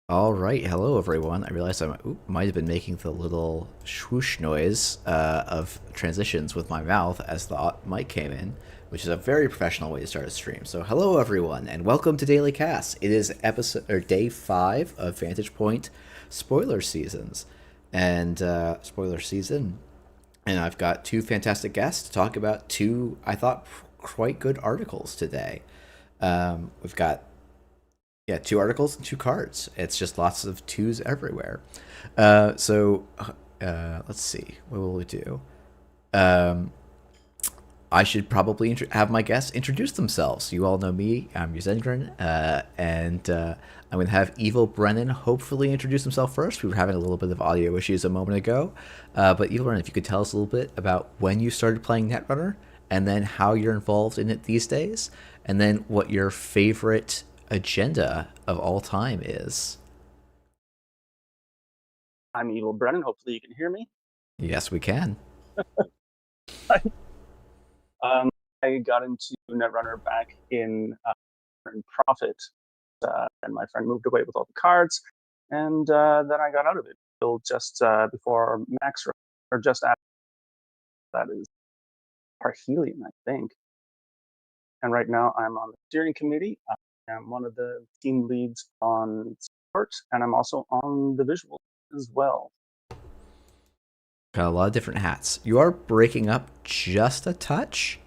All right, hello everyone. I realized might have been making the little swoosh noise of transitions with my mouth as the mic came in, which is a very professional way to start a stream. So, hello everyone, and welcome to Daily Cast. It is episode or day 5 of Vantage Point spoiler seasons, and spoiler season. And I've got two fantastic guests to talk about two, I thought, quite good articles today. We've got two articles and two cards. It's just lots of twos everywhere. Let's see. What will we do? Um, I should probably have my guests introduce themselves. You all know me. I'm Yuzengren, and I'm going to have EvilBrennan hopefully introduce himself first. We were having a little bit of audio issues a moment ago. But EvilBrennan, if you could tell us a little bit about when you started playing Netrunner, and then how you're involved in it these days, and then what your favorite agenda of all time is. I'm EvilBrennan. Hopefully you can hear me. Yes, we can. I got into Netrunner back in Profit, and my friend moved away with all the cards, and then I got out of it till just before Max, or just after that is Parhelion, I think. And right now I'm on the steering committee. I'm one of the team leads on support, and I'm also on the visual as well. Got a lot of different hats. You are breaking up just a touch.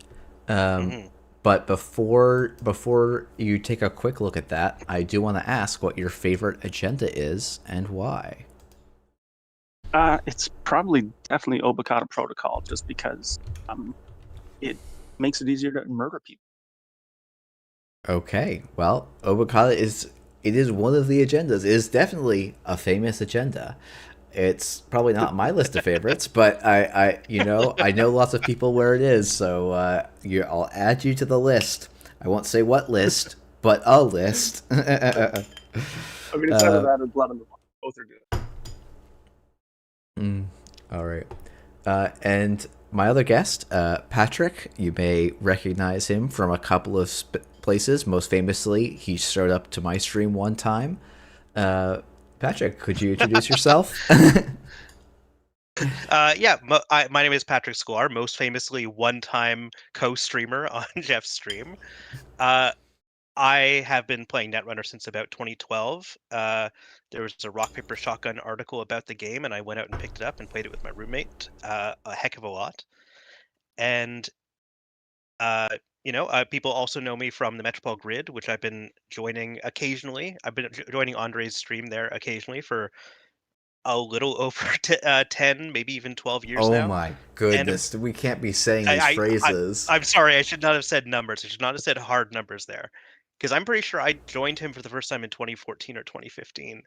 But before you take a quick look at that, I do want to ask what your favorite agenda is and why. It's definitely Obokata Protocol, just because it makes it easier to murder people. Okay, well, Obokata is one of the agendas. It is definitely a famous agenda. It's probably not my list of favorites, but I know lots of people where it is, so I'll add you to the list. I won't say what list, but a list. I mean, it's either that or Blood on the Water. Both are good. All right. And my other guest, Patrick, you may recognize him from a couple of places. Most famously, he showed up to my stream one time. Patrick, could you introduce yourself? My name is Patrick Sklar, most famously one-time co-streamer on Jeff's stream. I have been playing Netrunner since about 2012. There was a Rock Paper Shotgun article about the game, and I went out and picked it up and played it with my roommate a heck of a lot. And people also know me from the Metropole Grid, which I've been joining occasionally. I've been joining Andre's stream there occasionally for a little over 10, maybe even 12 years Oh now. my goodness, we can't be saying these phrases. I'm sorry, I should not have said numbers. I should not have said hard numbers there. Because I'm pretty sure I joined him for the first time in 2014 or 2015.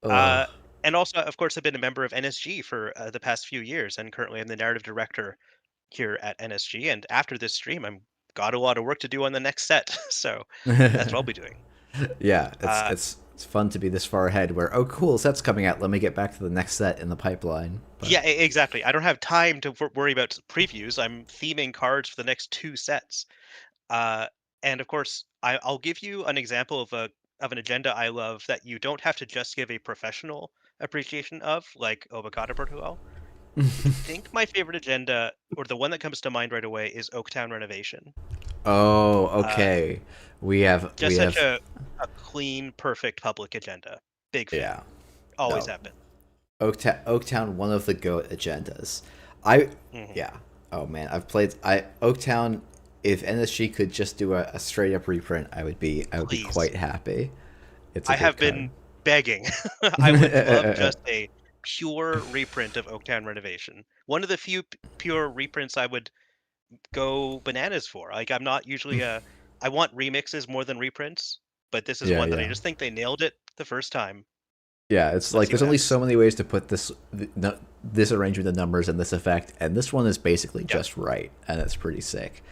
And also, of course, I've been a member of NSG for the past few years, and currently I'm the narrative director here at NSG. And after this stream, I've got a lot of work to do on the next set, so that's what I'll be doing. Yeah, it's fun to be this far ahead. Where cool, set's coming out. Let me get back to the next set in the pipeline. But... Yeah, exactly. I don't have time to worry about previews. I'm theming cards for the next 2 sets. And of course, I'll give you an example of an agenda I love that you don't have to just give a professional appreciation of, like Obokata Protocol. I think my favorite agenda, or the one that comes to mind right away, is Oaktown Renovation. Oh, okay. We have such a clean, perfect public agenda. Big fan. Yeah. Always have been. Oaktown, one of the GOAT agendas. Yeah. Oh man, I've played Oaktown. If NSG could just do a straight up reprint, I would be quite happy. I have been begging. I would love just a pure reprint of Oaktown Renovation. One of the few pure reprints I would go bananas for. Like, I'm not usually I want remixes more than reprints, but this is one that I just think they nailed it the first time. Yeah, it's like there's only so many ways to put this arrangement of numbers and this effect, and this one is basically just right, and it's pretty sick.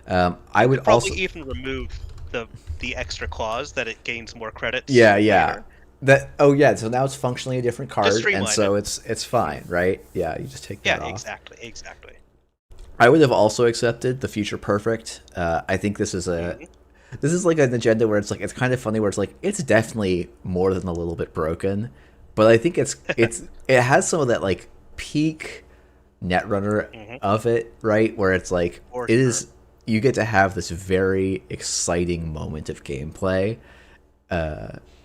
I would probably also even remove the extra clause that it gains more credits. Yeah. Later. So now it's functionally a different card, and so it's fine, right? Yeah, you just take that off. Exactly. I would have also accepted the Future Perfect. I think this is this is like an agenda where it's like it's kind of funny where it's like it's definitely more than a little bit broken, but I think it has some of that like peak Netrunner Hmm. of it, right? Where it's like For it sure. is you get to have this very exciting moment of gameplay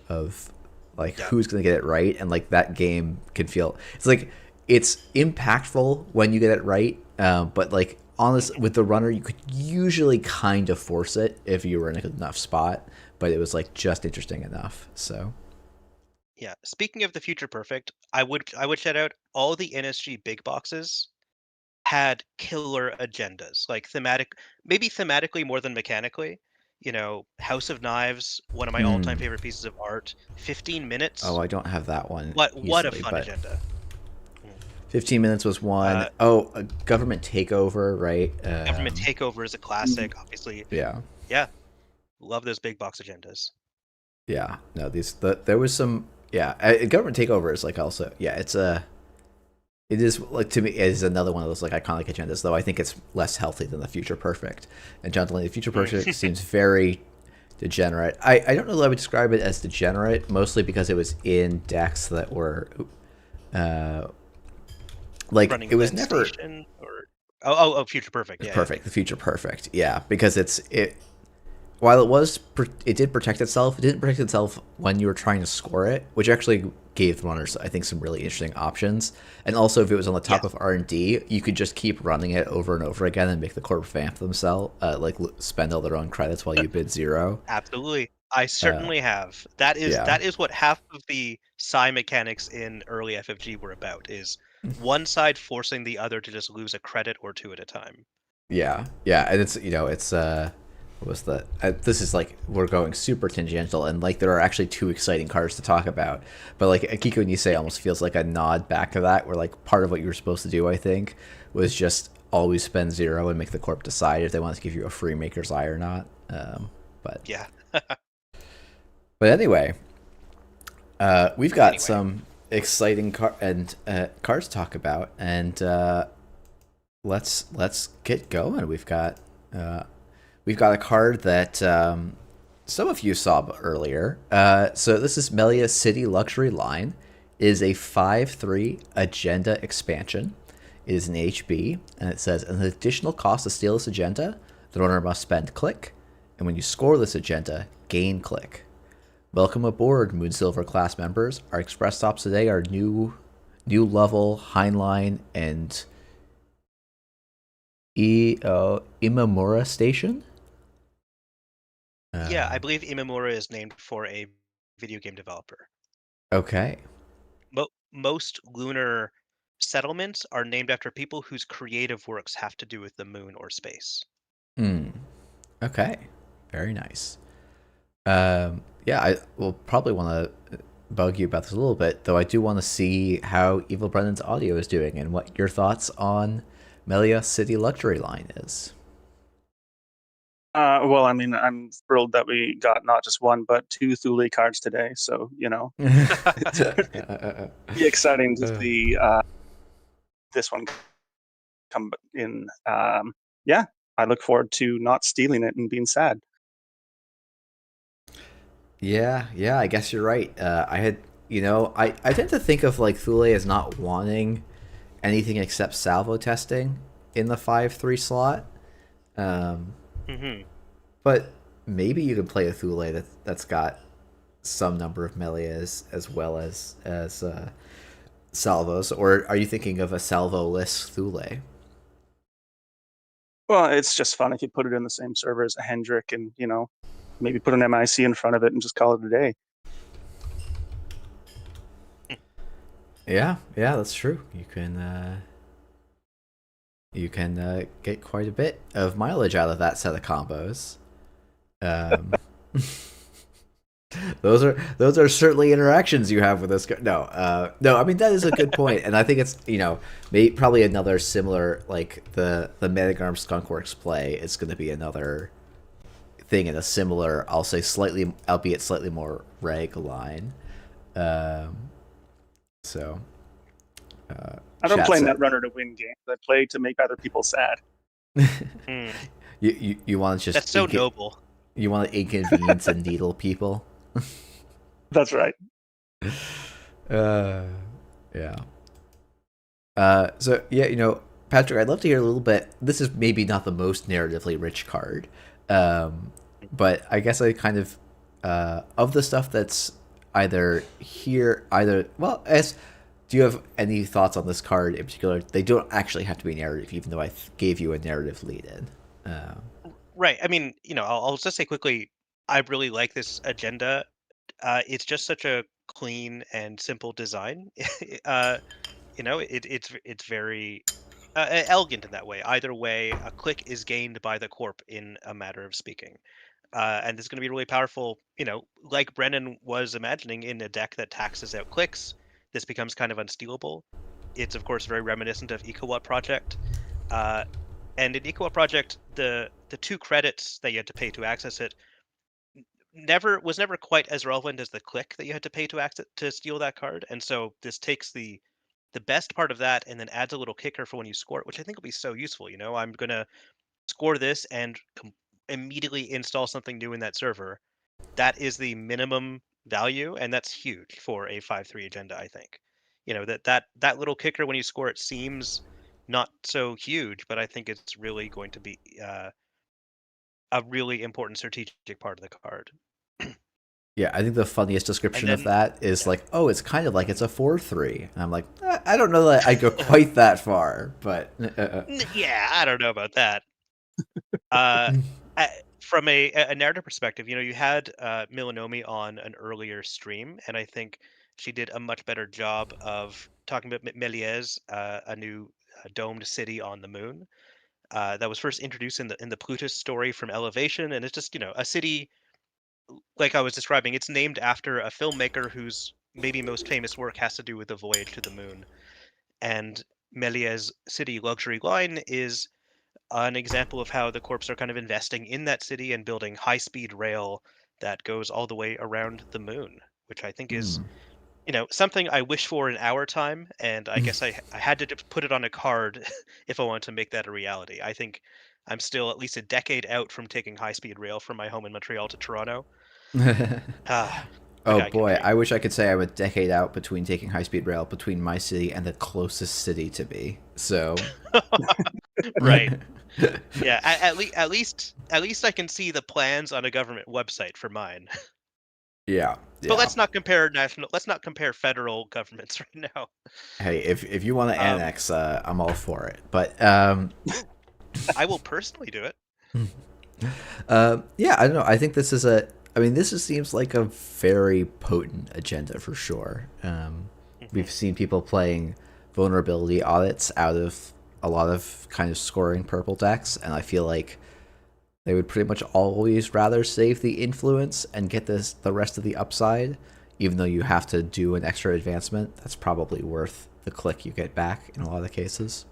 of like Yeah. who's gonna get it right, and like that game can feel it's like it's impactful when you get it right, but like honest with the runner you could usually kind of force it if you were in a good enough spot, but it was like just interesting enough. So Yeah. Speaking of the future perfect, I would shout out all the NSG big boxes had killer agendas, like maybe thematically more than mechanically. House of Knives, one of my all-time favorite pieces of art. 15 oh, minutes. I don't have that one What a easily, fun but agenda. Mm. 15 minutes was one. Uh, Oh, a government takeover, right? Government takeover is a classic, obviously. Yeah. Yeah, love those big box agendas. Yeah, no, there was some, yeah, government takeover is like also, yeah, it is like to me it is another one of those like iconic agendas, though I think it's less healthy than the future perfect. And gentlemen, the future perfect Mm. seems very degenerate. I don't know that I would describe it as degenerate, mostly because it was in decks that were uh like Running it was Lens never Station or oh, future perfect. Yeah, yeah. perfect, the future perfect, yeah, because it while it did protect itself, it didn't protect itself when you were trying to score it, which actually gave runners, I think, some really interesting options. And also, if it was on the top Yes, of R&D, you could just keep running it over and over again and make the corp vamp themselves, spend all their own credits while you bid zero. absolutely. I Uh, certainly have. That is yeah, that is what half of the psi mechanics in early FFG were about, is one side forcing the other to just lose a credit or two at a time. yeah, and it's what was that? This is like we're going super tangential, and like there are actually two exciting cards to talk about. But like Akiko Nisei almost feels like a nod back to that, where like part of what you were supposed to do, I think, was just always spend zero and make the corp decide if they want to give you a free Maker's Eye or not. But Yeah. anyway, we've got Anyway. some exciting cards to talk about, and let's get going. We've got a card that some of you saw earlier. So this is Mélies City Luxury Line. It is a 5/3 agenda expansion. It is an HB, and it says an additional cost to steal this agenda, the runner must spend click, and when you score this agenda, gain click. Welcome aboard, Moonsilver class members. Our express stops today are new level, Heinlein, and Imamura Station. Yeah, I believe Imamura is named for a video game developer. Okay. Most lunar settlements are named after people whose creative works have to do with the moon or space. Hmm. Okay. Very nice. Yeah, I will probably want to bug you about this a little bit, though I do want to see how EvilBrennan's audio is doing and what your thoughts on Mélies City Luxury Line is. Well, I mean, I'm thrilled that we got not just one but two Thule cards today. So it's pretty exciting to see this one come in. Yeah, I look forward to not stealing it and being sad. Yeah, I guess you're right. I had, I tend to think of like Thule as not wanting anything except salvo testing in the 5/3 slot. Um, Hmm. but maybe you could play a Thule that's got some number of Méliès as well as salvos, or are you thinking of a salvo-less Thule? Well, it's just fun if you put it in the same server as a Hendrick and, maybe put an MIC in front of it and just call it a day. Yeah, that's true. You can get quite a bit of mileage out of that set of combos. Um, those are certainly interactions you have with this guy. No, I mean that is a good point, and I think it's probably another similar like the Metagarm Skunkworks play is going to be another thing in a similar, I'll say slightly, albeit slightly more reg line. Um, so I don't play chat Netrunner to win games. I play to make other people sad. Mm. you want to just That's so noble. You want to inconvenience and needle people. That's right. Yeah. So yeah, Patrick, I'd love to hear a little bit. This is maybe not the most narratively rich card, but I guess I kind of the stuff that's either here, either well, as do you have any thoughts on this card in particular? They don't actually have to be narrative, even though I gave you a narrative lead in. Right. I mean, I'll just say quickly, I really like this agenda. It's just such a clean and simple design. uh, it's very elegant in that way. Either way, a click is gained by the corp in a matter of speaking. And this is going to be really powerful, like Brennan was imagining in a deck that taxes out clicks. This becomes kind of unstealable. It's, of course, very reminiscent of EcoWatt Project. Uh, and in EcoWatt Project, the 2 credits that you had to pay to access it never quite as relevant as the click that you had to pay to steal that card. And so this takes the best part of that and then adds a little kicker for when you score it, which I think will be so useful. I'm gonna score this and immediately install something new in that server. That is the minimum value, and that's huge for a 5-3 agenda, I think. That little kicker when you score it seems not so huge, but I think it's really going to be a really important strategic part of the card. Yeah, I think the funniest And description of then, that is yeah. like, oh, it's kind of like it's a 4-3. And I'm like, I don't know that I'd go quite that far, but Yeah, I don't know about that. Uh, a from a narrative perspective, you had, Milanomi on an earlier stream, and I think she did a much better job of talking about Mélies, a new, domed city on the moon, that was first introduced in the Plutus story from Elevation, and it's just, a city like I was describing. It's named after a filmmaker whose maybe most famous work has to do with the voyage to the moon, and Méliès city luxury line is an example of how the corps are kind of investing in that city and building high-speed rail that goes all the way around the moon, which I think is, hmm. something I wish for in our time, and I guess I had to just put it on a card if I wanted to make that a reality. I think I'm still at least a decade out from taking high-speed rail from my home in Montreal to Toronto. Ah, my Oh guy can boy, dream. I wish I could say I'm a decade out between taking high speed rail between my city and the closest city to me. So, Right. Yeah, at least I can see the plans on a government website for mine. yeah, But yeah. let's not compare federal governments right now. Hey, if you want to Um, annex, I'm all for it. But I will personally do it. yeah, I don't know. I think this is I mean, this seems like a very potent agenda for sure. Mhm. We've seen people playing vulnerability audits out of a lot of kind of scoring purple decks, and I feel like they would pretty much always rather save the influence and get the rest of the upside, even though you have to do an extra advancement. That's probably worth the click you get back in a lot of cases.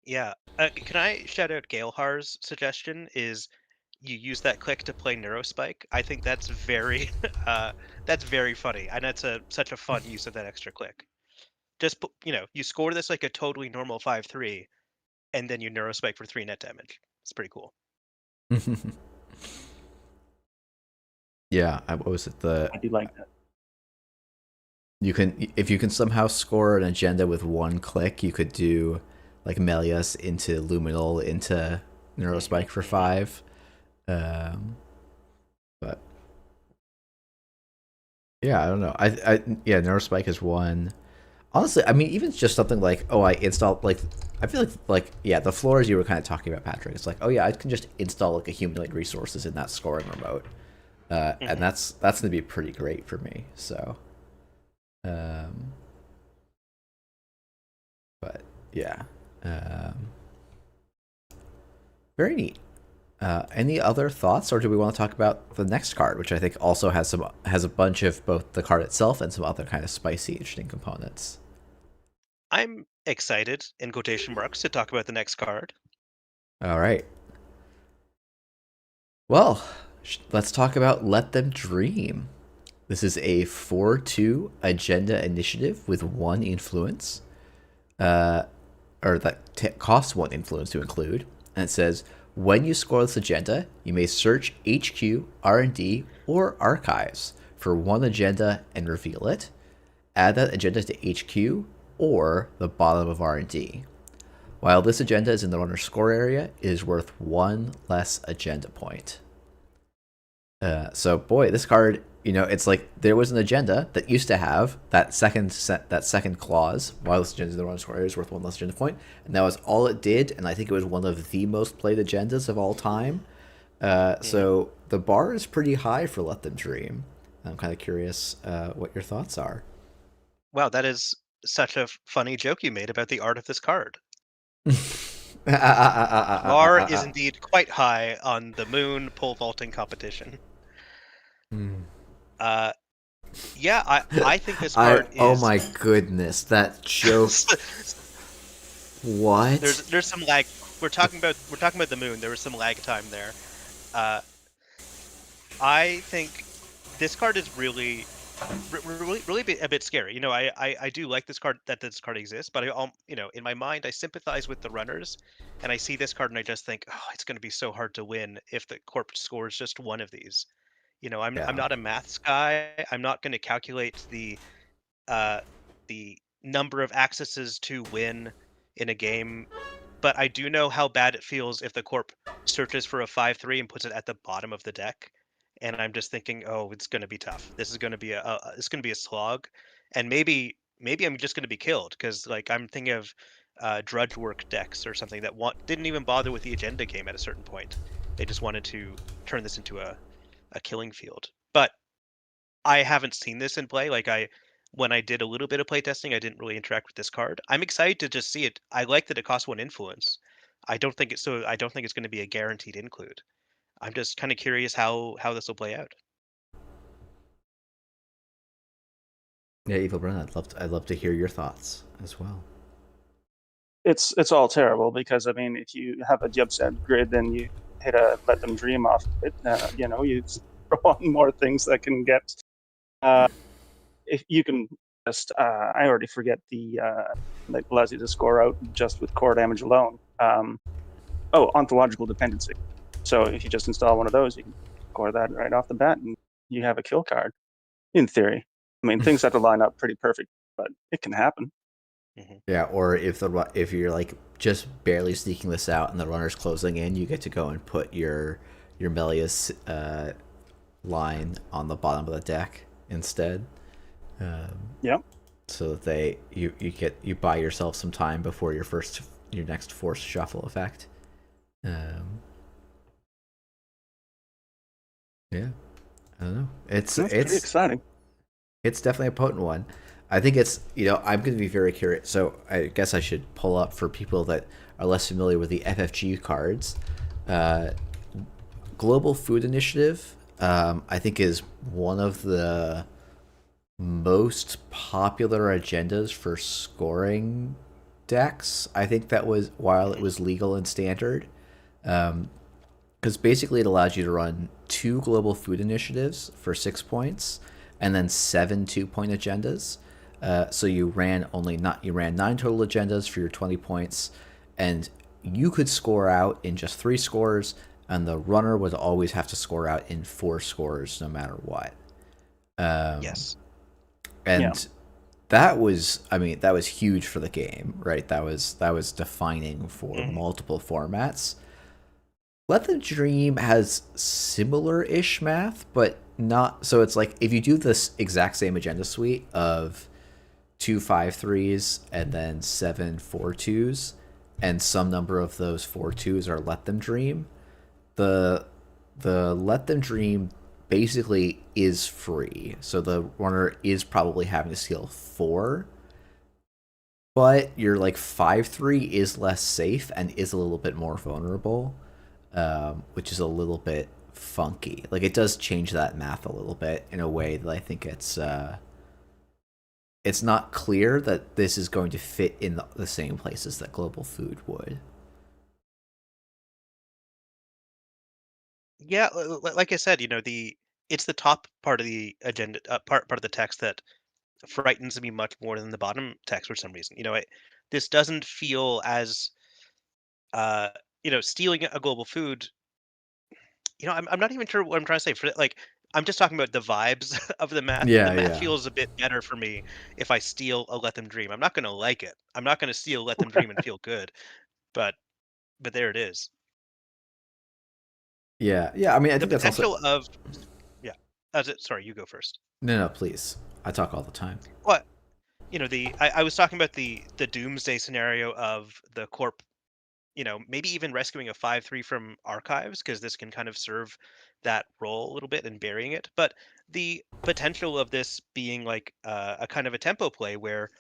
Yeah. Can I shout out Galehar's suggestion? Is you use that click to play Neurospike? I think that's very, that's very funny, and that's such a fun use of that extra click. Just you score this like a totally normal 5-3, and then you Neurospike for 3 net damage. It's pretty cool. Yeah, what was it? The I do like that. You can, if you can somehow score an agenda with one click, you could do like Melius into Luminal into Hmm. Neurospike for Hmm. 5. Um, but yeah, I don't know. Yeah, Neurospike is one. Honestly, I mean, even just something like, oh, I installed like, I feel like yeah, the floors you were kind of talking about, Patrick. It's like, oh yeah, I can just install like accumulate resources in that scoring remote, and Hmm. that's gonna be pretty great for me. So, um, but yeah, um, very neat. Any other thoughts, or do we want to talk about the next card, which I think also has a bunch of both the card itself and some other kind of spicy, interesting components. I'm excited, in quotation marks, to talk about the next card. All right. Well, let's talk about Let Them Dream. This is a 4/2 agenda initiative with 1 influence, or that costs 1 influence to include. And it says, When you score this agenda, you may search HQ, R&D, or Archives for one agenda and reveal it. Add that agenda to HQ or the bottom of R&D. While this agenda is in the runner score area, it is worth one less agenda point. So boy, this card, it's like there was an agenda that used to have that second clause. While this agenda in the runner score area is worth one less agenda point, and that was all it did. And I think it was one of the most played agendas of all time. So the bar is pretty high for Let Them Dream. I'm kind of curious what your thoughts are. Wow, that is such a funny joke you made about the art of this card. Bar is indeed quite high on the moon pole vaulting competition. Yeah, I think this card is. Oh my goodness, that joke! What? There's some lag. We're talking about the moon. There was some lag time there. I think this card is really a bit scary. I do like this card, that this card exists, but in my mind I sympathize with the runners, and I see this card and I just think, oh, it's going to be so hard to win if the corp scores just one of these. I'm not a maths guy. I'm not going to calculate the number of accesses to win in a game, but I do know how bad it feels if the corp searches for a 5/3 and puts it at the bottom of the deck. And I'm just thinking, oh, it's going to be tough. This is going to be it's going to be a slog, and maybe I'm just going to be killed because like I'm thinking of drudge work decks or something that didn't even bother with the agenda game at a certain point. They just wanted to turn this into a killing field. But I haven't seen this in play. When I did a little bit of playtesting, I didn't really interact with this card. I'm excited to just see it. I like that it costs one influence. I don't think it's going to be a guaranteed include. I'm just kind of curious how this will play out. Yeah, EvilBrennan, I'd love to hear your thoughts as well. It's all terrible because I mean, if you have a Jubset grid, then you hit a Let Them Dream off it. You throw on more things that can get. If you can just, I already forget the that allows you to score out just with core damage alone. Ontological dependency. So if you just install one of those, you can score that right off the bat, and you have a kill card. In theory, I mean, things have to line up pretty perfect, but it can happen. Yeah, or if you're like just barely sneaking this out and the runner's closing in, you get to go and put your Mélies line on the bottom of the deck instead. Yep. So that you buy yourself some time before your next forced shuffle effect. Yeah, I don't know. It's pretty exciting. It's definitely a potent one. I think it's I'm going to be very curious. So I guess I should pull up for people that are less familiar with the FFG cards. Global Food Initiative, I think, is one of the most popular agendas for scoring decks. I think that was while it was legal and standard. Because basically it allows you to run 2 global food initiatives for 6 points, and then 7 2-point agendas. So you ran 9 total agendas for your 20 points, and you could score out in just 3 scores, and the runner would always have to score out in 4 scores no matter what. Yes. And that was huge for the game, right? That was defining for multiple formats. Let Them Dream has similar-ish math, but not. So it's like if you do this exact same agenda suite of 2 5/3s and then 7 4/2s, and some number of those 4/2s are Let Them Dream, the Let Them Dream basically is free. So the runner is probably having to steal 4, but your like 5/3 is less safe and is a little bit more vulnerable. Which is a little bit funky. Like it does change that math a little bit in a way that I think it's not clear that this is going to fit in the same places that global food would. Yeah, like I said, it's the top part of the agenda, part of the text that frightens me much more than the bottom text for some reason. This doesn't feel as stealing a global food, I'm not even sure what I'm trying to say. For like, I'm just talking about the vibes of the math. The Yeah, math yeah. feels a bit better for me if I steal a Let Them Dream. I'm not going to like it. I'm not going to steal Let Them Dream and feel good, but there it is. Yeah, yeah. I mean, I The think that's also. potential of yeah. Sorry, you go first. No, no, please. I talk all the time. What I was talking about the doomsday scenario of the corp, maybe even rescuing a 5-3 from archives, because this can kind of serve that role a little bit and burying it. But the potential of this being like a kind of a tempo play where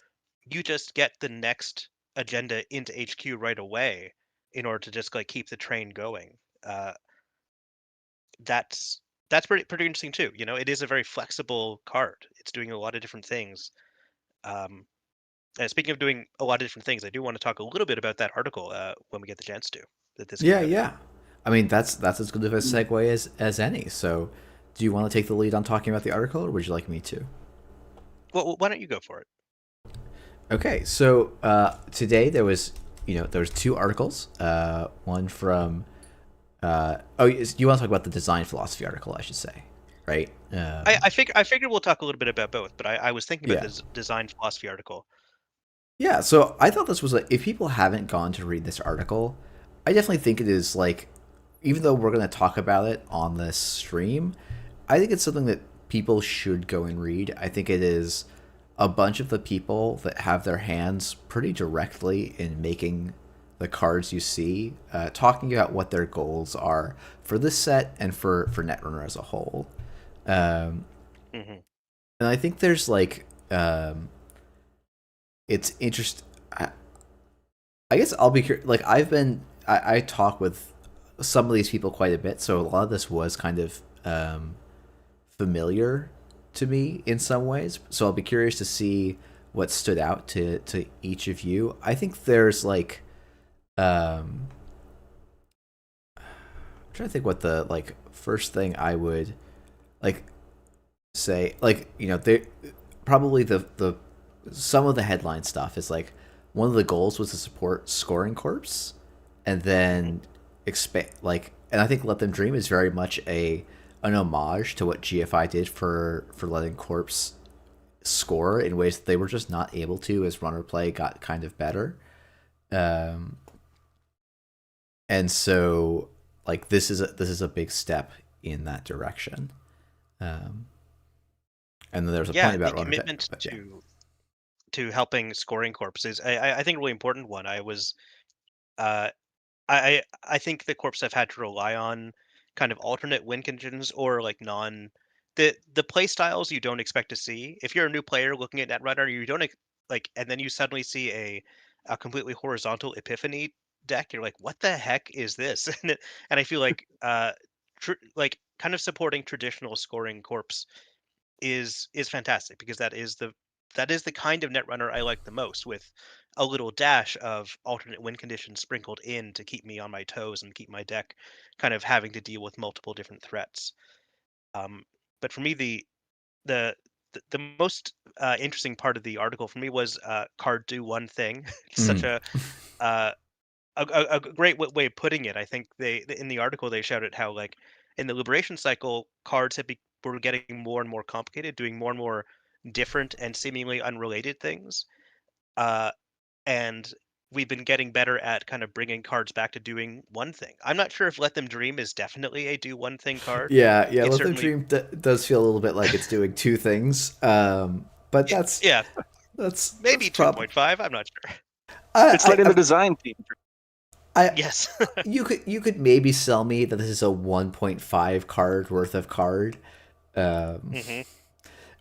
you just get the next agenda into HQ right away in order to just like keep the train going. Uh, that's pretty interesting too. It is a very flexible card. It's doing a lot of different things. Um, and speaking of doing a lot of different things, I do want to talk a little bit about that article when we get the chance to that this came Yeah, out in. yeah. I mean, that's as good of a segue as any. So, do you want to take the lead on talking about the article, or would you like me to? Well, why don't you go for it? Okay, so today there was two articles. One from you want to talk about the design philosophy article, I should say, right? I figured we'll talk a little bit about both, but I was thinking about Yeah, this design philosophy article. yeah. So I thought this was like, if people haven't gone to read this article, I definitely think it is like, even though we're going to talk about it on this stream, I think it's something that people should go and read. I think it is a bunch of the people that have their hands pretty directly in making the cards you see, talking about what their goals are for this set and for Netrunner as a whole. Um, Hmm. and I think there's like, it's interest. I guess I'll be like I talk with some of these people quite a bit, so a lot of this was kind of familiar to me in some ways. So I'll be curious to see what stood out to each of you. I think there's like I'm trying to think what the like first thing I would like say, like, they probably the some of the headline stuff is like one of the goals was to support scoring corps, and Hmm. then expand like, and I think Let Them Dream is very much an homage to what GFI did for letting corps score in ways that they were just not able to as runner play got kind of better. Um, and so like this is a big step in that direction. Um, and then there's a point Yeah, the about runner play, commitment but yeah. to helping scoring corps is I think a really important one. Uh, I think the corps have had to rely on kind of alternate win conditions or like the play styles you don't expect to see. If you're a new player looking at Netrunner, you don't like, and then you suddenly see a completely horizontal epiphany deck. You're like, what the heck is this? And I feel like like kind of supporting traditional scoring corps is fantastic, because that is the kind of Netrunner I like the most, with a little dash of alternate win conditions sprinkled in to keep me on my toes and keep my deck kind of having to deal with multiple different threats. Um, but for me, the most interesting part of the article for me was card do one thing. It's such Mm. uh, a great way of putting it. I think in the article they showed it how, like, in the liberation cycle, cards were getting more and more complicated, doing more and more different and seemingly unrelated things. Uh, and we've been getting better at kind of bringing cards back to doing one thing. I'm not sure if Let Them Dream is definitely a do one thing card. Yeah, yeah. It's Let Them certainly Dream does feel a little bit like it's doing two things. But yeah, yeah, that's maybe probably 2.5. I'm not sure. It's I, letting the I design team. I Yes. you could maybe sell me that this is a 1.5 card worth of card, um, Hmm.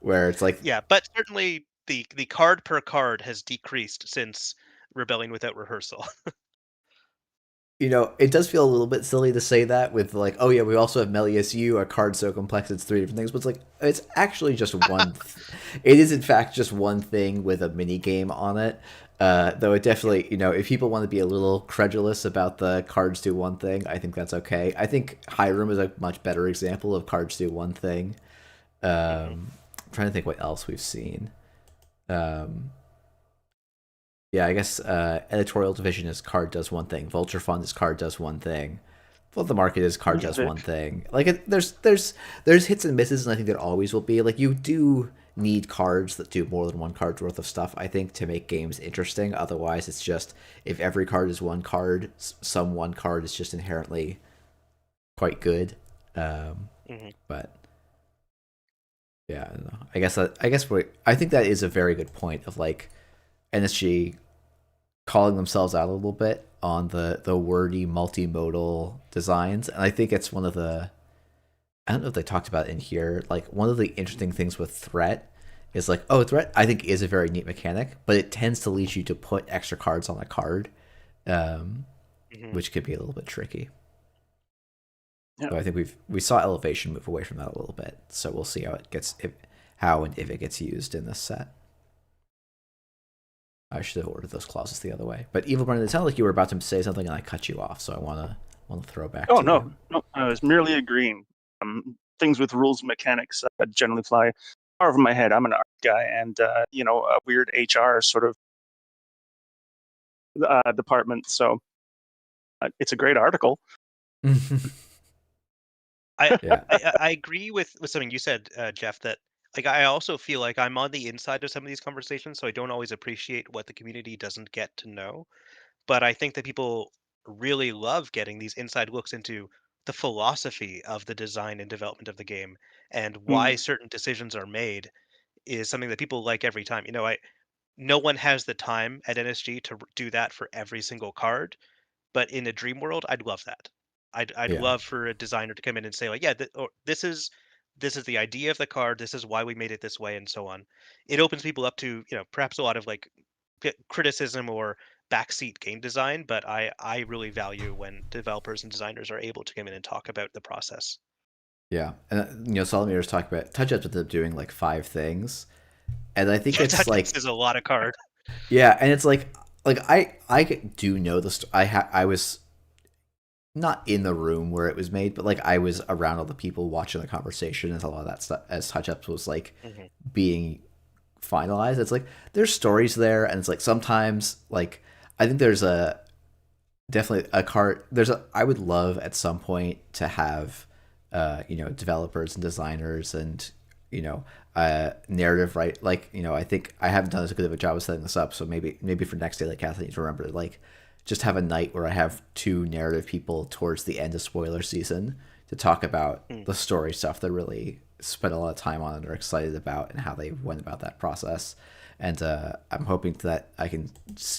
where it's like, Yeah, but certainly the card per card has decreased since Rebellion Without Rehearsal. it does feel a little bit silly to say that with like, oh yeah, we also have Mélies U, a card so complex it's three different things, but it's like it's actually just one. It is in fact just one thing with a mini game on it. Though it Yeah. definitely, if people want to be a little credulous about the cards do one thing, I think that's okay. I think Hiram is a much better example of cards do one thing. Hmm. I'm trying to think what else we've seen. Um, yeah, I guess editorial division is card does one thing. Vulture Fund is card does one thing. Well, the market is card does one thing. Like there's hits and misses, and I think there always will be. Like you do need cards that do more than one card's worth of stuff, I think, to make games interesting. Otherwise, it's just if every card is one card, some one card is just inherently quite good. But yeah, I don't know. I think that is a very good point of like NSG calling themselves out a little bit on the wordy multimodal designs, and I think it's one of the I don't know if they talked about it in here. Like one of the interesting things with threat is like, oh, threat I think is a very neat mechanic, but it tends to lead you to put extra cards on a card, which could be a little bit tricky. Yeah. So I think we saw Elevation move away from that a little bit. So we'll see how and if it gets used in this set. I should have ordered those clauses the other way. But EvilBrennan, it sounded like you were about to say something and I cut you off, so I wanna throw back. Oh to no, you. no, I was merely agreeing. Things with rules and mechanics generally fly far over my head. I'm an art guy, and a weird HR sort of department. So it's a great article. I agree with something you said, Jeff, that like I also feel like I'm on the inside of some of these conversations, so I don't always appreciate what the community doesn't get to know. But I think that people really love getting these inside looks into the philosophy of the design and development of the game and why certain decisions are made is something that people like every time. No one has the time at NSG to do that for every single card, but in a dream world, I'd love that. I'd Yeah. love for a designer to come in and say like, yeah, this is the idea of the card. This is why we made it this way, and so on. It opens people up to perhaps a lot of like criticism or backseat game design, but I really value when developers and designers are able to come in and talk about the process. Yeah, and Solomir's talked about touch ups with them doing like 5 things, and I think it's like Is a lot of card. yeah, and it's like I do know I was not in the room where it was made, but like I was around all the people watching the conversation as a lot of that stuff as touch ups was like being finalized. It's like there's stories there, and it's like sometimes like I think there's a definitely a card. I would love at some point to have developers and designers and narrative right like I think I haven't done as good of a job of setting this up, so maybe for next day like Kathleen to remember to like just have a night where I have 2 narrative people towards the end of spoiler season to talk about the story stuff they really spent a lot of time on and are excited about and how they went about that process. And I'm hoping that I can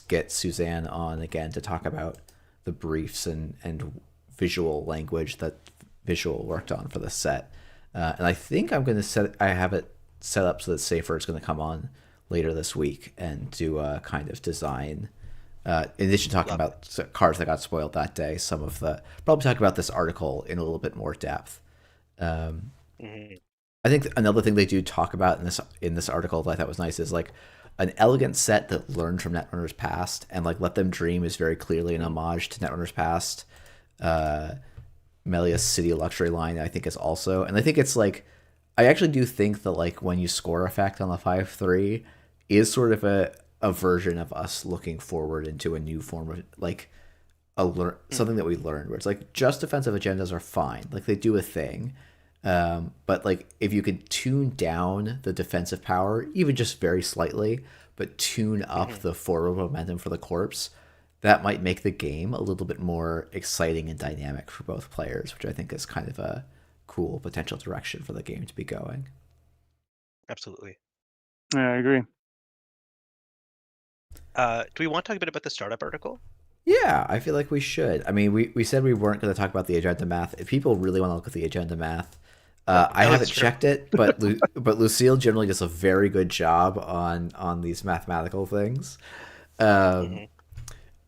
get Suzanne on again to talk about the briefs and visual language that Visual worked on for the set. And I think I have it set up so that Safer is going to come on later this week and do a kind of design. In addition to talking about cards that got spoiled that day, probably talk about this article in a little bit more depth. I think another thing they do talk about in this article that I thought was nice is like an elegant set that learned from Netrunners Past, and like Let Them Dream is very clearly an homage to Netrunners Past. Mélies City Luxury line I think is also, and I think it's like I actually do think that like when you score effect on the 5/3 is sort of a version of us looking forward into a new form of like something that we learned where it's like just defensive agendas are fine, like they do a thing, but like if you could tune down the defensive power even just very slightly, but tune up the forward momentum for the corpse, that might make the game a little bit more exciting and dynamic for both players, which I think is kind of a cool potential direction for the game to be going. Absolutely. Yeah, I agree. Do we want to talk a bit about the startup article? Yeah, I feel like we should. I mean, we said we weren't going to talk about the agenda math. If people really want to look at the agenda math, I haven't checked it, but Lucille generally does a very good job on these mathematical things.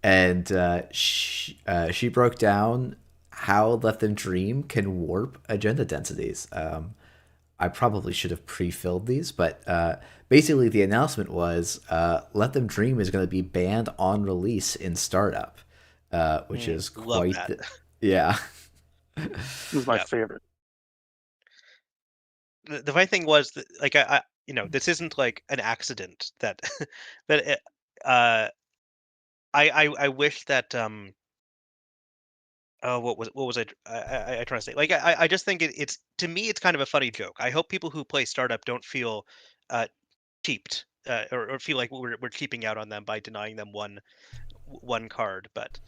And she broke down how Let Them Dream can warp agenda densities. I probably should have pre-filled these, but basically the announcement was Let Them Dream is going to be banned on release in startup, which is quite yeah. This is my favorite. The funny thing was that, like, this isn't like an accident that that I wish that oh, what was I trying to say? Like I just think it's to me it's kind of a funny joke. I hope people who play startup don't feel uh cheaped or feel like we're cheaping out on them by denying them one card. But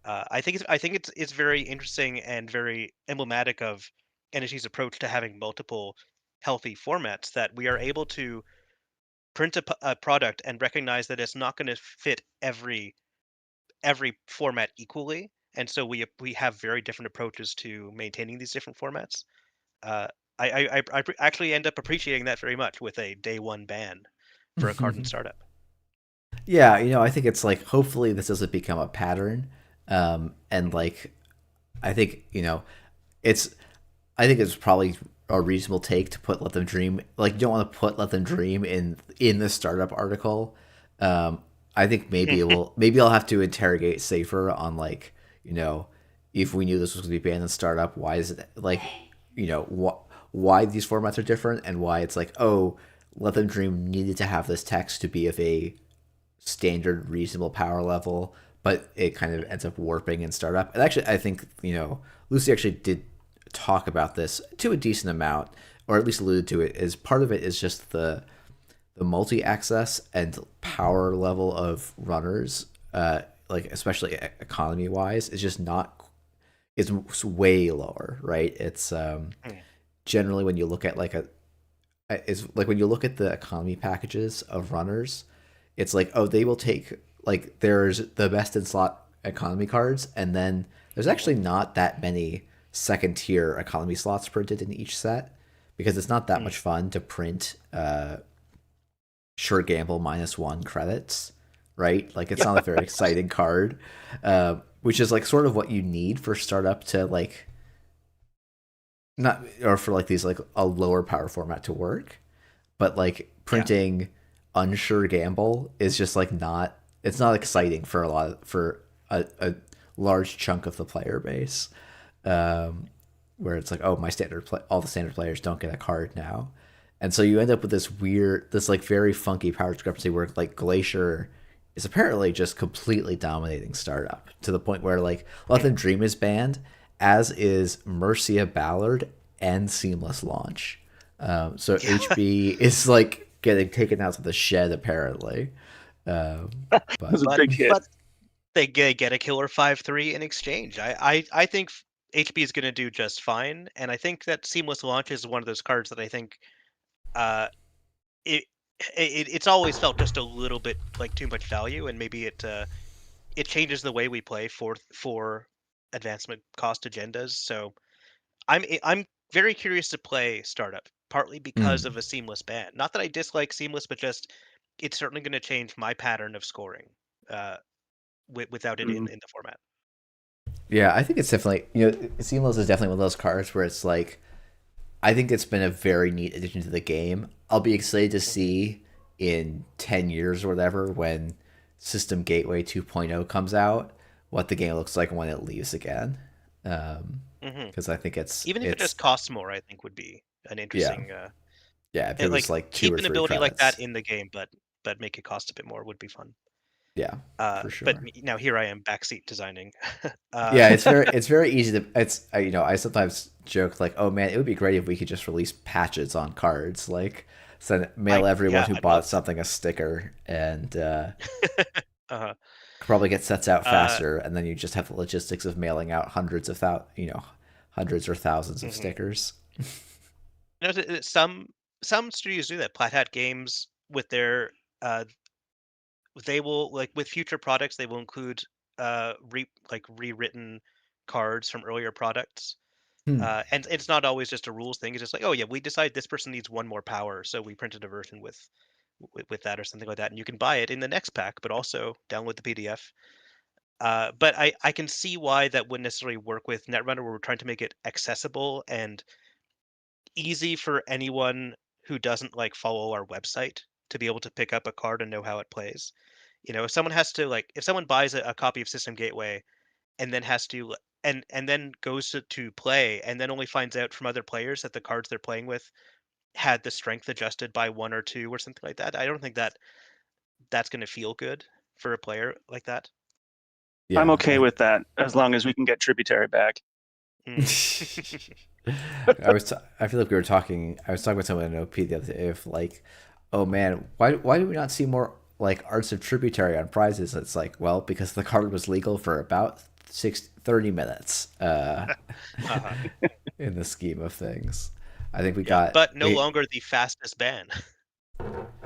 I think it's very interesting and very emblematic of NSG's approach to having multiple healthy formats that we are able to print a product and recognize that it's not going to fit every format equally, and so we have very different approaches to maintaining these different formats. Uh, actually end up appreciating that very much with a day one ban for a card in startup. Yeah, I think it's like hopefully this doesn't become a pattern. And Mhm. like I think, it's I think it's probably a reasonable take to put Let Them Dream. Like you don't want to put Let Them Dream in the startup article. Um, I think maybe I'll have to interrogate Safer on like, you know, if we knew this was going to be banned in startup, why is it like, why these formats are different and why it's like, oh, Let Them Dream needed to have this text to be of a standard reasonable power level, but it kind of ends up warping in startup. And actually, I think Lucy actually did talk about this to a decent amount, or at least alluded to it. Is part of it is just the multi access and power level of runners, like especially economy wise, is just not is way lower, right? It's Mm. generally when you look at like a is like when you look at the economy packages of runners, it's like, oh, they will take like there's the best in slot economy cards, and then there's actually not that many second tier economy slots printed in each set because it's not that Mm. much fun to print sure gamble -1 credits, right? Like it's not a very exciting card, which is like sort of what you need for startup to like not or for like these like a lower power format to work, but like Yeah. printing unsure gamble is just like not it's not exciting for for a large chunk of the player base, where it's like, oh, all the standard players don't get a card now, and so you end up with this like very funky power discrepancy where like Glacier is apparently just completely dominating startup to the point where like Let Them Mm. Dream is banned, as is Mercia Ballard and Seamless Launch. So Yeah. HB is like getting taken out to the shed apparently. Um, It was but a but big hit. but they get a killer 5/3 in exchange. I think HB is going to do just fine, and I think that Seamless Launch is one of those cards that I think uh, it, it's always felt just a little bit like too much value, and maybe it changes the way we play for advancement cost agendas. So I'm very curious to play startup, partly because mm, of a seamless ban. Not that I dislike seamless, but just it's certainly going to change my pattern of scoring uh, without it Mm. in the format. yeah, I think it's definitely Seamless is definitely one of those cards where it's like I think it's been a very neat addition to the game. I'll be excited to Mhm. see in 10 years or whatever when System Gateway 2.0 comes out what the game looks like when it leaves again. Um, Mhm. because I think Even if it it's just costs more, I think would be an yeah, interesting yeah, if it was like like two keep or an three ability like that credits. in the game, but make it cost a bit more would be fun. Yeah, for But sure. now here I am backseat designing. uh, Yeah, it's very easy to it's I sometimes joke like, oh man, it would be great if we could just release patches on cards, like mail everyone yeah, who I'd love bought that. something a sticker, and uh, could probably get sets out uh, faster, and then you just have the logistics of mailing out hundreds or thousands of mhm. stickers. Some studios do that. Plat Hat Games with their uh, they will like with future products they will include rewritten cards from earlier products. Hmm. And it's not always just a rules thing. It's just like, oh yeah, we decide this person needs one more power, so we printed a version with that or something like that, and you can buy it in the next pack, but also download the PDF. But I can see why that wouldn't necessarily work with Netrunner, where we're trying to make it accessible and easy for anyone who doesn't like follow our website to be able to pick up a card and know how it plays. If someone has to like, if someone buys a copy of System Gateway and then has to and then goes to play and then only finds out from other players that the cards they're playing with had the strength adjusted by 1 or 2 or something like that. I don't think that that's going to feel good for a player like that. I'm Yeah. okay with that as long as we can get Tributary back. Mm. I feel like we were talking. I was talking with someone in OP the other day. If like, oh man, why do we not see more like Arts of Tributary on prizes? It's like, well, because the card was legal for about 30 minutes. Uh-huh. In the scheme of things, I think Yeah, but no we. longer the fastest ban.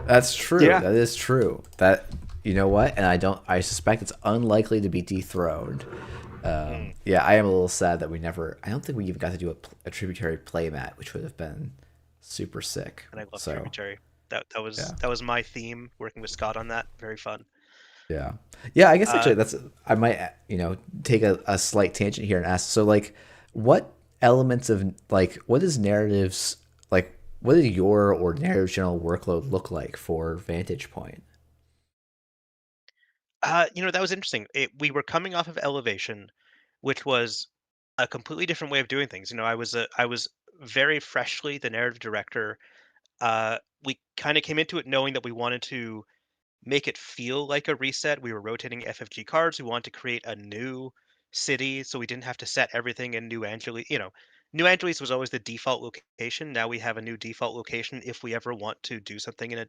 That's true. Yeah. That is true. That you know what, and I don't. I suspect it's unlikely to be dethroned. Mm. Yeah, I am a little sad that we never. I don't think we even got to do a tributary playmat, which would have been super sick. And I love So Tributary. That yeah, was my theme, working with Scott on that. Very fun. yeah, yeah. I guess Uh, actually that's. I might take a slight tangent here and ask. So like, what elements of like what is narratives like? What does your or narrative general workload look like for Vantage Point? that was interesting. We were coming off of Elevation, which was a completely different way of doing things. I was very freshly the narrative director. We kind of came into it knowing that we wanted to make it feel like a reset. We were rotating FFG cards. We wanted to create a new city, so we didn't have to set everything in New Angeles. New Angeles was always the default location. Now we have a new default location if we ever want to do something in a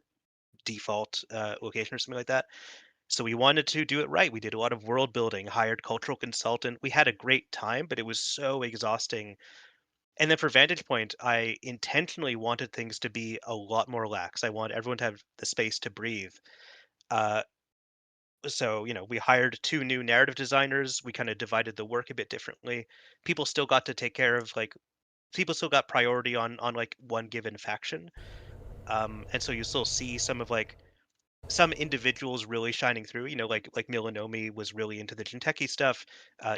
default location or something like that. So we wanted to do it right. We did a lot of world building, hired cultural consultant. We had a great time, but it was so exhausting. And then for Vantage Point, I intentionally wanted things to be a lot more lax. I want everyone to have the space to breathe. Uh, so we hired two new narrative designers. We kind of divided the work a bit differently. People still got to take care of like people still got priority on like one given faction. And so you still see some of like some individuals really shining through. Like Milanomi was really into the Jinteki stuff.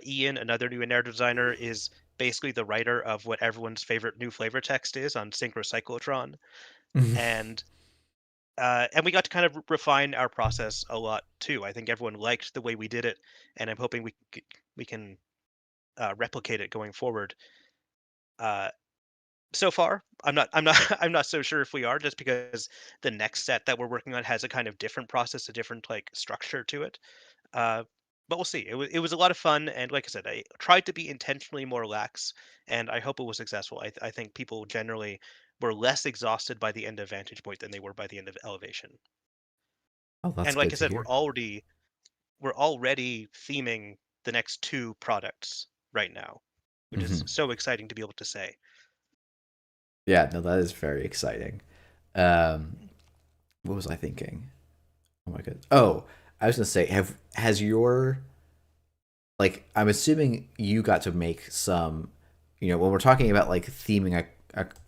Ian, another new narrative designer, is basically the writer of what everyone's favorite new flavor text is on Synchrocyclotron. And and we got to kind of refine our process a lot too. I think everyone liked the way we did it, and I'm hoping we can replicate it going forward. Uh, so far, I'm not I'm not so sure if we are, just because the next set that we're working on has a kind of different process, a different like structure to it. Uh, but we'll see. It was a lot of fun, and like I said, I tried to be intentionally more lax, and I hope it was successful. I think people generally were less exhausted by the end of Vantage Point than they were by the end of Elevation. Oh, that's And like good I to said, hear. we're already theming the next two products right now, which is Hmm. so exciting to be able to say. Yeah, no, that is very exciting. Um, what was I thinking? Oh my god. Oh, I was gonna say, have has your like I'm assuming you got to make some, when we're talking about like theming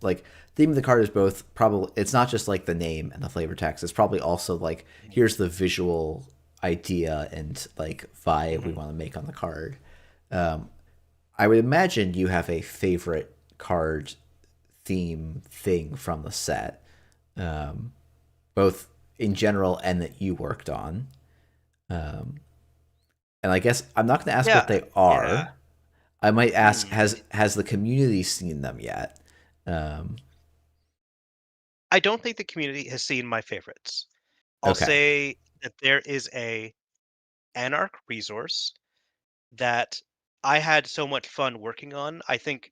like theming the card is both probably it's not just like the name and the flavor text. It's probably also like here's the visual idea and like vibe we Hmm. want to make on the card. Um, I would imagine you have a favorite card theme thing from the set, um, both in general and that you worked on. Um, and I guess I'm not going to ask what Yeah, they yeah. are. I might ask, Hmm. has the community seen them yet? I don't think the community has seen my favorites. I'll Okay. say that there is a Anarch resource that I had so much fun working on. I think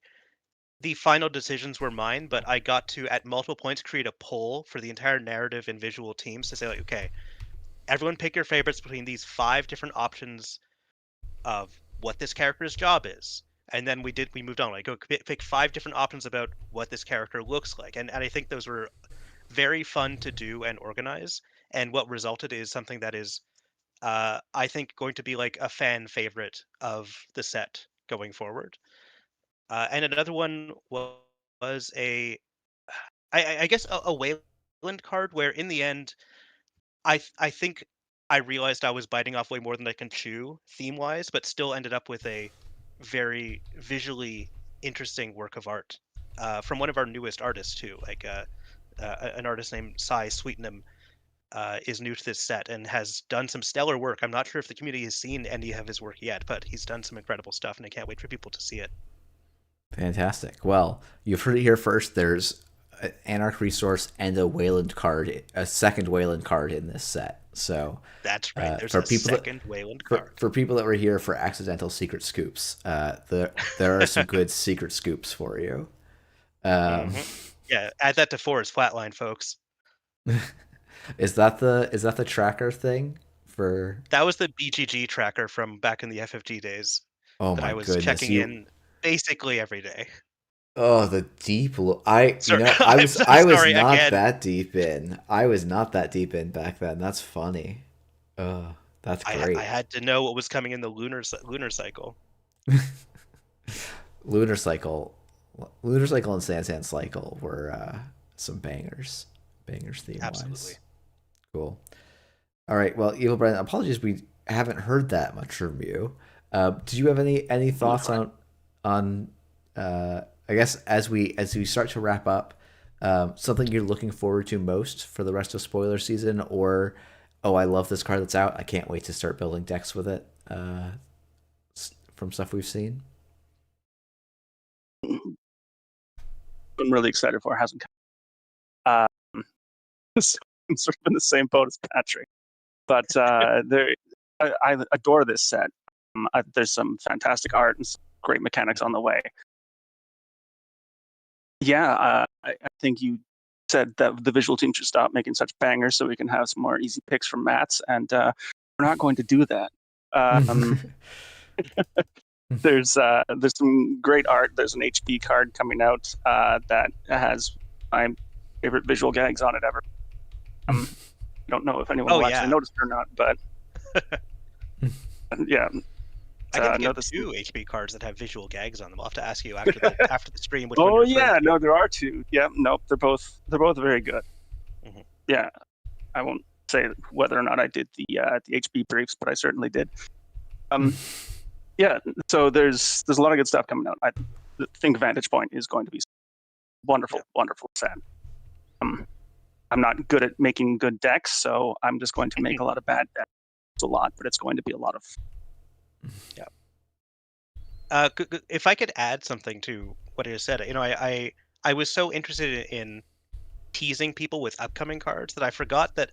the final decisions were mine, but I got to at multiple points create a poll for the entire narrative and visual teams to say like, okay, everyone pick your favorites between these five different options of what this character's job is. And then we moved on. Like, go pick five different options about what this character looks like. And I think those were very fun to do and organize. And what resulted is something that is, I think, going to be like a fan favorite of the set going forward. And another one was I guess a Wayland card where in the end I think I realized I was biting off way more than I can chew theme wise, but still ended up with a very visually interesting work of art from one of our newest artists too. Like an artist named Cy Sweetenham is new to this set and has done some stellar work. I'm not sure if the community has seen any of his work yet, but he's done some incredible stuff, and I can't wait for people to see it. Fantastic. Well, you've heard it here first. There's an Anarch resource and a Wayland card, a second Wayland card in this set. So That's right. There's for a people that second Wayland for, card. for people that were here for accidental secret scoops, there are some good secret scoops for you. Hmm. Yeah, add that to Forest Flatline, folks. Is that the tracker thing for? That was the BGG tracker from back in the FFG days Oh that my I was goodness, checking you. in basically every day. Oh, the deep. I you Sorry, know I I'm was so I was sorry not again. that deep in. I was not that deep in back then. That's funny. Oh, that's I great. had to know what was coming in the lunar cycle. Lunar Cycle, Lunar Cycle and Sand Cycle were some bangers theme Absolutely. wise. Cool. All right. Well, EvilBrennan, apologies we haven't heard that much from you. Did you have any Totally thoughts fine. on I guess as we start to wrap up, something you're looking forward to most for the rest of spoiler season, or oh, I love this card that's out. I can't wait to start building decks with it. From stuff we've seen. I'm really excited for it. Hasn't come. So I'm sort of in the same boat as Patrick, but I adore this set. There's some fantastic art and some great mechanics on the way. Yeah, I think you said that the visual team should stop making such bangers so we can have some more easy picks from Mats, and we're not going to do that. Um, there's some great art. There's an HP card coming out that has my favorite visual gags on it ever. I don't know if anyone Oh will actually yeah, notice it or not, but yeah. I can think No, of this. two HP cards that have visual gags on them. I'll have to ask you after the stream which one Oh you're referring yeah, to. no, there are two. Yeah, nope, they're both very good. Hmm. Yeah, I won't say whether or not I did the HB briefs, but I certainly did. Yeah, so there's a lot of good stuff coming out. I think Vantage Point is going to be wonderful, Yeah. wonderful set. I'm not good at making good decks, so I'm just going to make a lot of bad decks. It's a lot, but it's going to be a lot of. Yeah. If I could add something to what I just said, I was so interested in teasing people with upcoming cards that I forgot that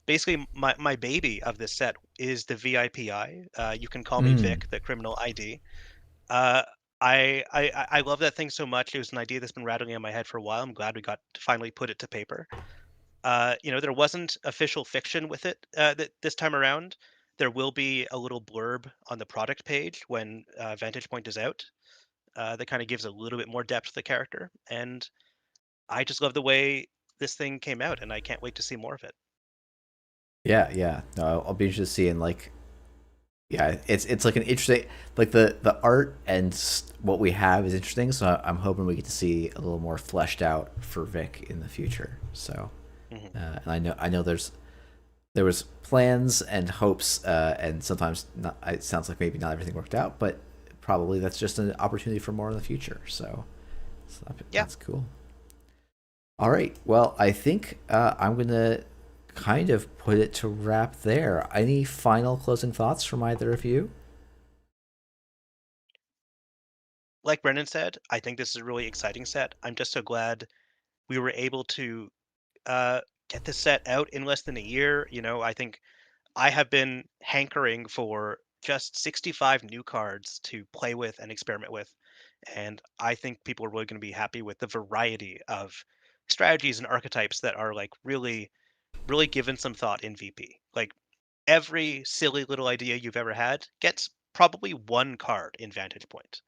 basically my baby of this set is the VIPI. You can call me Mm. Vic, the criminal ID. Uh, I love that thing so much. It was an idea that's been rattling in my head for a while. I'm glad we got to finally put it to paper. There wasn't official fiction with it this time around. There will be a little blurb on the product page when Vantage Point is out that kind of gives a little bit more depth to the character. And I just love the way this thing came out, and I can't wait to see more of it. Yeah, yeah. No, I'll be interested to see in like yeah, it's like an interesting like the art and what we have is interesting. So I'm hoping we get to see a little more fleshed out for Vic in the future. So Hmm. and I know there was plans and hopes and sometimes not, it sounds like maybe not everything worked out, but probably that's just an opportunity for more in the future. So Yeah. that's cool. All right. Well, I think I'm gonna kind of put it to wrap there. Any final closing thoughts from either of you? Like Brendan said, I think this is a really exciting set. I'm just so glad we were able to get this set out in less than a year. I think I have been hankering for just 65 new cards to play with and experiment with. And I think people are really going to be happy with the variety of strategies and archetypes that are like really, really given some thought in VP. Like every silly little idea you've ever had gets probably one card in Vantage Point.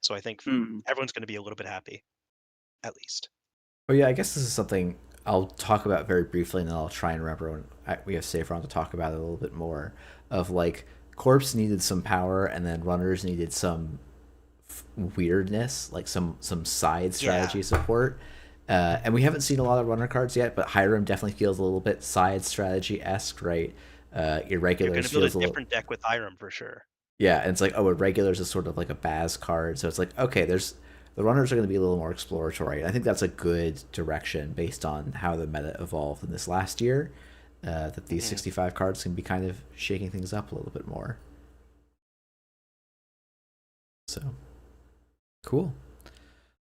So I think Mm. everyone's going to be a little bit happy, at least. Oh yeah, I guess this is something I'll talk about very briefly, and then I'll try and remember when we have safe round to talk about it a little bit more. Of like, corpse needed some power, and then runners needed some weirdness, like some side Yeah, strategy support. And we haven't seen a lot of runner cards yet, but Hiram definitely feels a little bit side strategy esque, right? you're going Irregulars to build a feels a little. different deck with Irem for sure. Yeah, and it's like, oh, irregulars is sort of like a Baz card, so it's like, okay, there's the runners are going to be a little more exploratory. And I think that's a good direction based on how the meta evolved in this last year. That these Hmm. 65 cards can be kind of shaking things up a little bit more. So cool.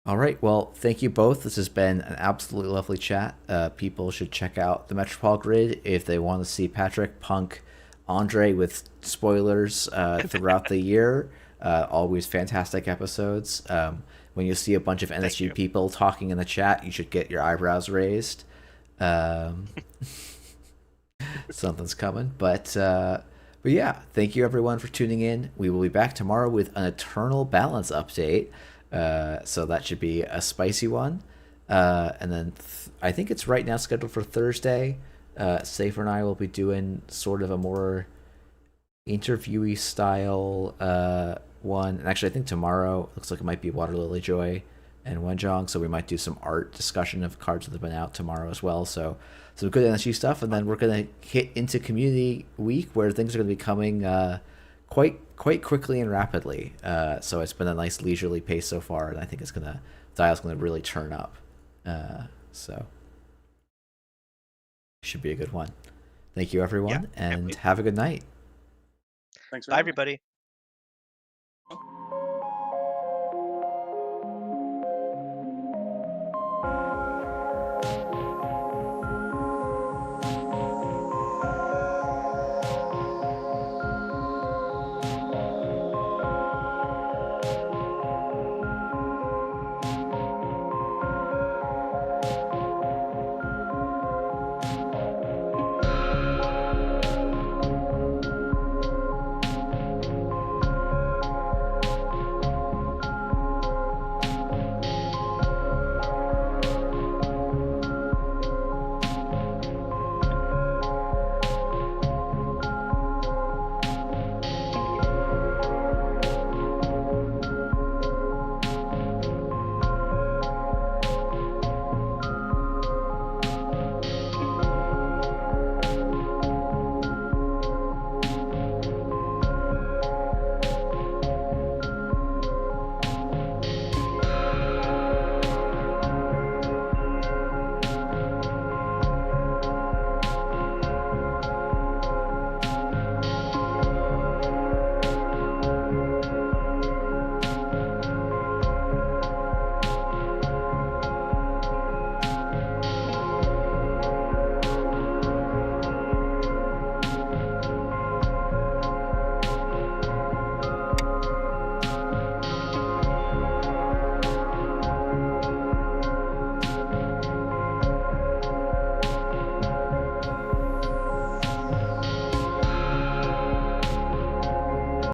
All right. Well, thank you both. This has been an absolutely lovely chat. People should check out the Metropole Grid if they want to see Patrick, Punk, Andre with spoilers throughout the year. Always fantastic episodes. When you see a bunch of NSG people talking in the chat, you should get your eyebrows raised. Something's coming. But yeah, thank you everyone for tuning in. We will be back tomorrow with an Eternal Balance update. So that should be a spicy one. And then I think it's right now scheduled for Thursday. Safer and I will be doing sort of a more interviewee style one. And actually, I think tomorrow looks like it might be Water Lily Joy and Wenjong. So we might do some art discussion of cards that have been out tomorrow as well. So some good NSG stuff. And then we're going to hit into Community Week where things are going to be coming quite quickly and rapidly. So it's been a nice leisurely pace so far, and I think dial's gonna really turn up. So should be a good one. Thank you everyone, and have a good night. Thanks. Bye everybody.